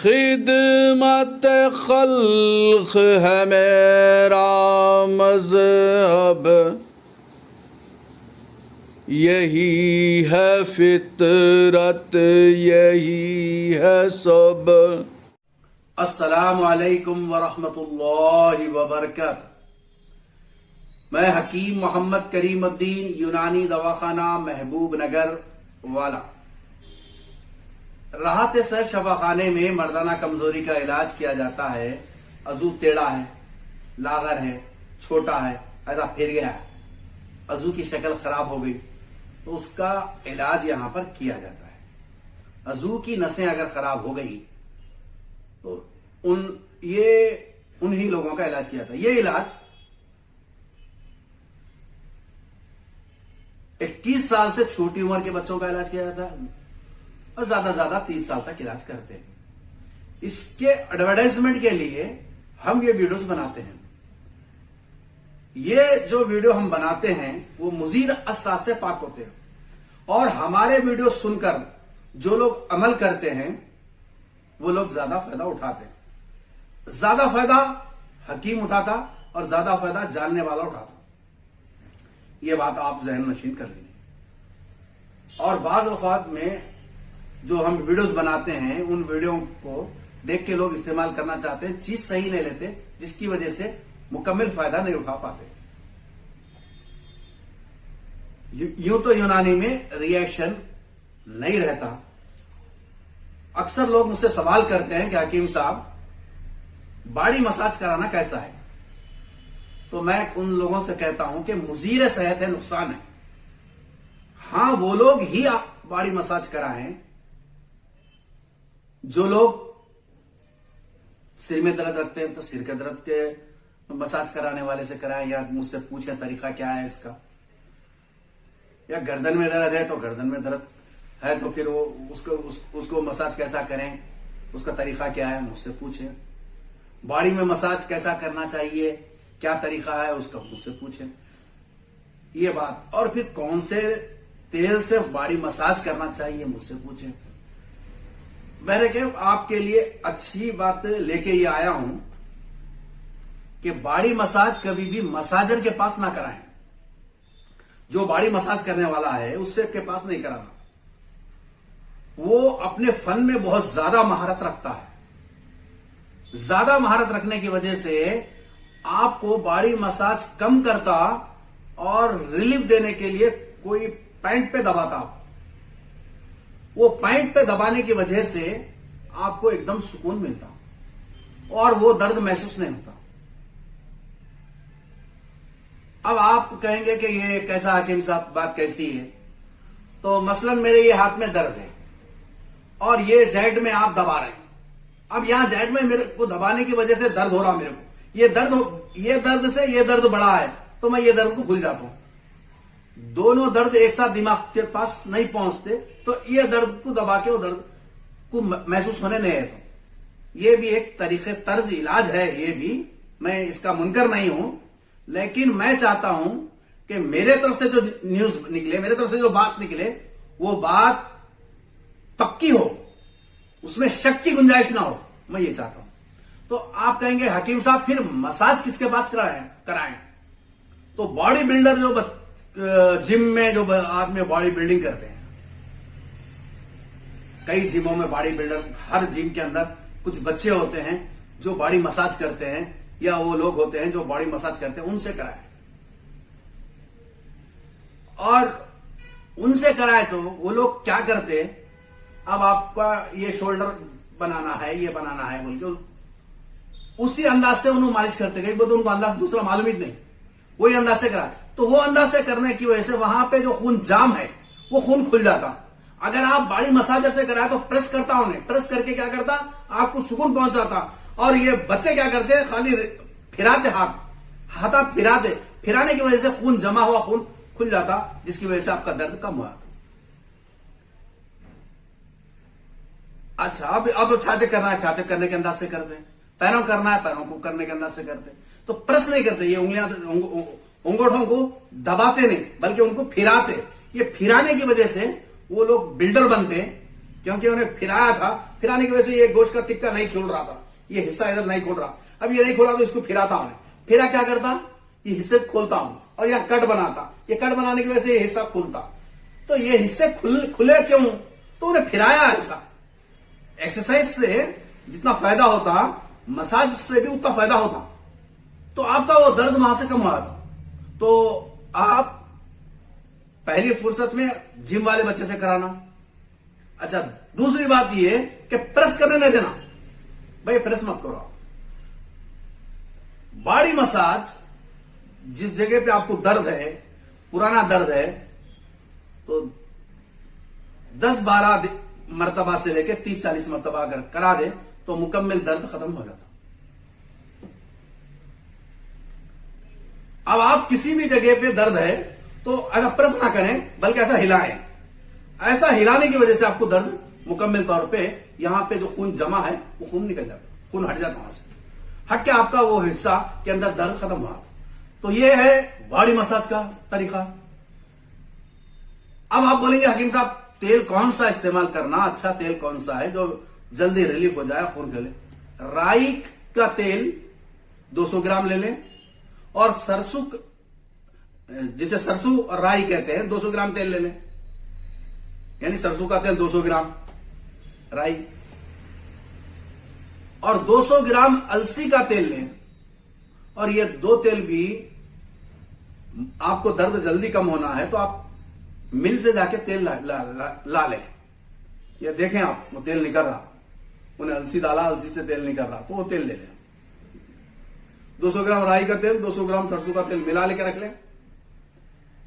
खिदमत खल्क है मेरा मज़हब, यही है फितरत, यही है सब। अस्सलामु अलैकुम वरहमतुल्लाहि वबरकातुहू। मैं हकीम मोहम्मद करीमुद्दीन, यूनानी दवाखाना महबूब नगर वाला। राहत सर शफाखाने में मर्दाना कमजोरी का इलाज किया जाता है। अजू टेढ़ा है, लागर है, छोटा है, ऐसा फिर गया है, अजू की शक्ल खराब हो गई, तो उसका इलाज यहां पर किया जाता है। अजू की नसें अगर खराब हो गई तो उन्हीं लोगों का इलाज किया जाता है। ये इलाज 21 साल से छोटी उम्र के बच्चों का इलाज किया जाता है और ज्यादा 30 साल तक इलाज करते हैं। इसके एडवर्टाइजमेंट के लिए हम ये वीडियोस बनाते हैं। ये जो वीडियो हम बनाते हैं वो मुजीर असरात से पाक होते हैं, और हमारे वीडियो सुनकर जो लोग अमल करते हैं वो लोग ज्यादा फायदा उठाते हैं। ज्यादा फायदा हकीम उठाता और ज्यादा फायदा जानने वाला उठाता। ये बात आप जहन नशीन कर लीजिए। और बाज़ औक़ात में जो हम वीडियोस बनाते हैं उन वीडियो को देख के लोग इस्तेमाल करना चाहते हैं, चीज सही नहीं लेते, जिसकी वजह से मुकम्मल फायदा नहीं उठा पाते। यूं तो यूनानी में रिएक्शन नहीं रहता। अक्सर लोग मुझसे सवाल करते हैं कि हकीम साहब बॉडी मसाज कराना कैसा है, तो मैं उन लोगों से कहता हूं कि मुजीर सेहत है, नुकसान है। हां, वो लोग ही बॉडी मसाज कराएं जो लोग सिर में दर्द रखते हैं तो सिर के दर्द के मसाज कराने वाले से कराएं, या मुझसे पूछें तरीका क्या है इसका। या गर्दन में दर्द है तो गर्दन में दर्द है तो फिर वो उसको मसाज कैसा करें, उसका तरीका क्या है, मुझसे पूछें। बॉडी में मसाज कैसा करना चाहिए, क्या तरीका है, उसका मुझसे पूछें। ये बात। और फिर कौन से तेल से बॉडी मसाज करना चाहिए, मुझसे पूछें। मैंने कहा आपके लिए अच्छी बात लेके ये आया हूं कि बॉडी मसाज कभी भी मसाजर के पास ना कराएं। जो बॉडी मसाज करने वाला है उससे के पास नहीं कराना। वो अपने फन में बहुत ज्यादा महारत रखता है। ज्यादा महारत रखने की वजह से आपको बॉडी मसाज कम करता और रिलीफ देने के लिए कोई पैंट पे दबाता। वो पैंट पे दबाने की वजह से आपको एकदम सुकून मिलता और वो दर्द महसूस नहीं होता। अब आप कहेंगे कि ये कैसा हकीम साहब, बात कैसी है? तो मसलन मेरे ये हाथ में दर्द है और ये जैड में आप दबा रहे हैं। अब यहां जैड में मेरे को दबाने की वजह से दर्द हो रहा मेरे को, ये दर्द से ये दर्द बड़ा है तो मैं ये दर्द को भूल जाता हूं। दोनों दर्द एक साथ दिमाग के पास नहीं पहुंचते तो ये दर्द को दबा के वो दर्द को महसूस होने नहीं देता। ये भी एक तरीके तर्ज इलाज है। ये भी मैं इसका मुनकर नहीं हूं, लेकिन मैं चाहता हूं कि मेरे तरफ से जो न्यूज निकले, मेरे तरफ से जो बात निकले, वो बात पक्की हो, उसमें शक की गुंजाइश ना हो। मैं ये चाहता हूं। तो आप कहेंगे हकीम साहब फिर मसाज किसके पास कराएं? तो बॉडी बिल्डर जो जिम में जो आदमी बॉडी बिल्डिंग करते हैं, कई जिमों में बॉडी बिल्डर, हर जिम के अंदर कुछ बच्चे होते हैं जो बॉडी मसाज करते हैं, या वो लोग होते हैं जो बॉडी मसाज करते हैं, उनसे कराएं। और उनसे कराए तो वो लोग क्या करते हैं, अब आपका ये शोल्डर बनाना है, ये बनाना है बोल के उसी अंदाज से उन्होंने मालिश करते गए। तो उनको अंदाज दूसरा मालूम ही नहीं, वही अंदाज से करा। तो वो अंदाज से करने की वजह से वहां पे जो खून जाम है वो खून खुल जाता। अगर आप बॉडी मसाजर से कराए तो प्रेस करता उन्हें, प्रेस करके क्या करता, आपको सुकून पहुंच जाता। और ये बच्चे क्या करते हैं, खाली फिराते हाथ आप फिराने की वजह से खून जमा हुआ खून खुल जाता, जिसकी वजह से आपका दर्द कम हुआ। अच्छा, अब छाते करना है, छाते करने के अंदाज से करते हैं। पैरों करना है, पैरों को करने के अंदाज से करते हैं। तो प्रेस नहीं करते, ये उंगलियां अंगूठों को दबाते नहीं, बल्कि उनको फिराते। ये फिराने की वजह से वो लोग बिल्डर बनते क्योंकि उन्हें फिराया था, फिराने की वजह से ये गोश्त का टिक्का नहीं खुल रहा था, ये हिस्सा इधर नहीं खुल रहा। अब ये नहीं खुला तो इसको फिराता हूं, फिरा क्या करता, ये हिस्से खोलता हूं और यहाँ कट बनाता, ये कट बनाने की वजह से ये हिस्सा खुलता। तो ये हिस्से खुले क्यों, तो उन्हें फिराया हिस्सा। एक्सरसाइज से जितना फायदा होता, मसाज से भी उतना फायदा होता, तो आपका वो दर्द वहां से कम हुआ था। तो आप पहली फुर्सत में जिम वाले बच्चे से कराना। अच्छा, दूसरी बात ये कि प्रेस करने नहीं देना, भाई प्रेस मत करो। बॉडी मसाज जिस जगह पे आपको दर्द है, पुराना दर्द है, तो 10-12 मर्तबा से लेकर 30-40 मर्तबा अगर करा दे तो मुकम्मल दर्द खत्म हो जाता। अब आप किसी भी जगह पे दर्द है तो अगर प्रेस ना करें बल्कि ऐसा हिलाएं, ऐसा हिलाने की वजह से आपको दर्द मुकम्मल तौर पे यहां पे जो खून जमा है वो खून निकल जाता, खून हट जाता वहां से, हट के आपका वो हिस्सा के अंदर दर्द खत्म हुआ। तो ये है बॉडी मसाज का तरीका। अब आप बोलेंगे हकीम साहब तेल कौन सा इस्तेमाल करना, अच्छा तेल कौन सा है जो जल्दी रिलीफ हो जाए खून के लिए। राई का तेल 200 ग्राम ले लें और सरसों, जिसे सरसों और राई कहते हैं, 200 ग्राम तेल ले लें, यानी सरसों का तेल 200 ग्राम, राई, और 200 ग्राम अलसी का तेल लें। और ये दो तेल भी आपको दर्द जल्दी कम होना है तो आप मिल से जाके तेल ला लें। ये देखें आप वो तेल निकल रहा, उन्हें अलसी डाला, अलसी से तेल निकल रहा, तो वो तेल ले लें। 200 ग्राम राई का तेल, 200 ग्राम सरसों का तेल मिला लेकर रख लें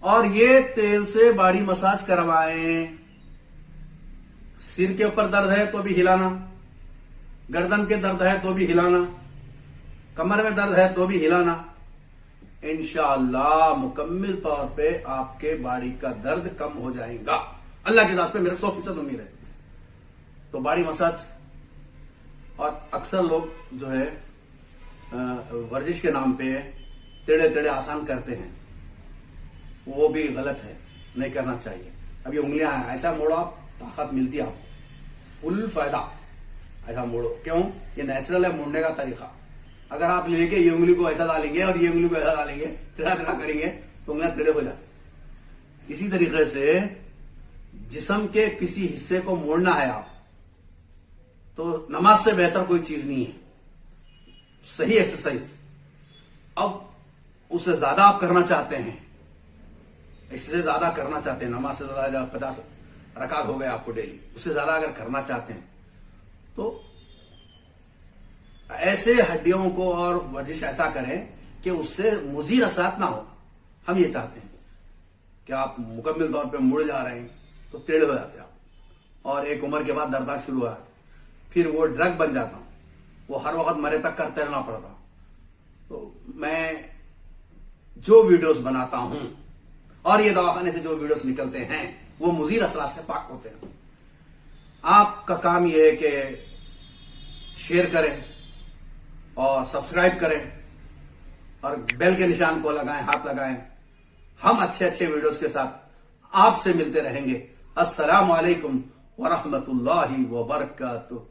और ये तेल से बॉडी मसाज करवाएं। सिर के ऊपर दर्द है तो भी हिलाना, गर्दन के दर्द है तो भी हिलाना, कमर में दर्द है तो भी हिलाना। इंशाअल्लाह मुकम्मल तौर पे आपके बॉडी का दर्द कम हो जाएगा, अल्लाह के साथ पे मेरे 100% उम्मीद है। तो बॉडी मसाज, और अक्सर लोग जो है वर्जिश के नाम पे टेढ़े टेढ़े आसान करते हैं, वो भी गलत है, नहीं करना चाहिए। अब ये उंगलियां हैं, ऐसा मोड़ो आप, ताकत मिलती है आपको, फुल फायदा, ऐसा मोड़ो। क्यों, ये नेचुरल है मोड़ने का तरीका। अगर आप लेके ये उंगली को ऐसा डालेंगे और ये उंगली को ऐसा डालेंगे, टेढ़ा टेढ़ा करेंगे तो उंगलियां टेढ़े हो जाती। इसी तरीके से जिस्म के किसी हिस्से को मोड़ना है आप, तो नमाज से बेहतर कोई चीज नहीं है, सही एक्सरसाइज। अब उससे ज्यादा आप करना चाहते हैं, इससे ज्यादा करना चाहते हैं, नमाज से ज्यादा 50 रकात हो गए आपको डेली, उससे ज्यादा अगर करना चाहते हैं तो ऐसे हड्डियों को और वर्जिश ऐसा करें कि उससे मुजीर असरात ना हो। हम ये चाहते हैं कि आप मुकम्मल तौर पे मुड़ जा रहे हैं तो टेढ़े हो जाते हैं आप, और एक उम्र के बाद दर्द शुरू हो जाता, फिर वो ड्रग बन जाता, वो हर वक्त मरे तक करते रहना पड़ता। तो मैं जो वीडियोस बनाता हूं और ये दवाखाने से जो वीडियोस निकलते हैं वो मुजीर असरात से पाक होते हैं। आपका काम यह है कि शेयर करें और सब्सक्राइब करें और बेल के निशान को लगाएं, हाथ लगाएं। हम अच्छे अच्छे वीडियोस के साथ आपसे मिलते रहेंगे। अस्सलामु अलैकुम व रहमतुल्लाहि व बरकातुहू।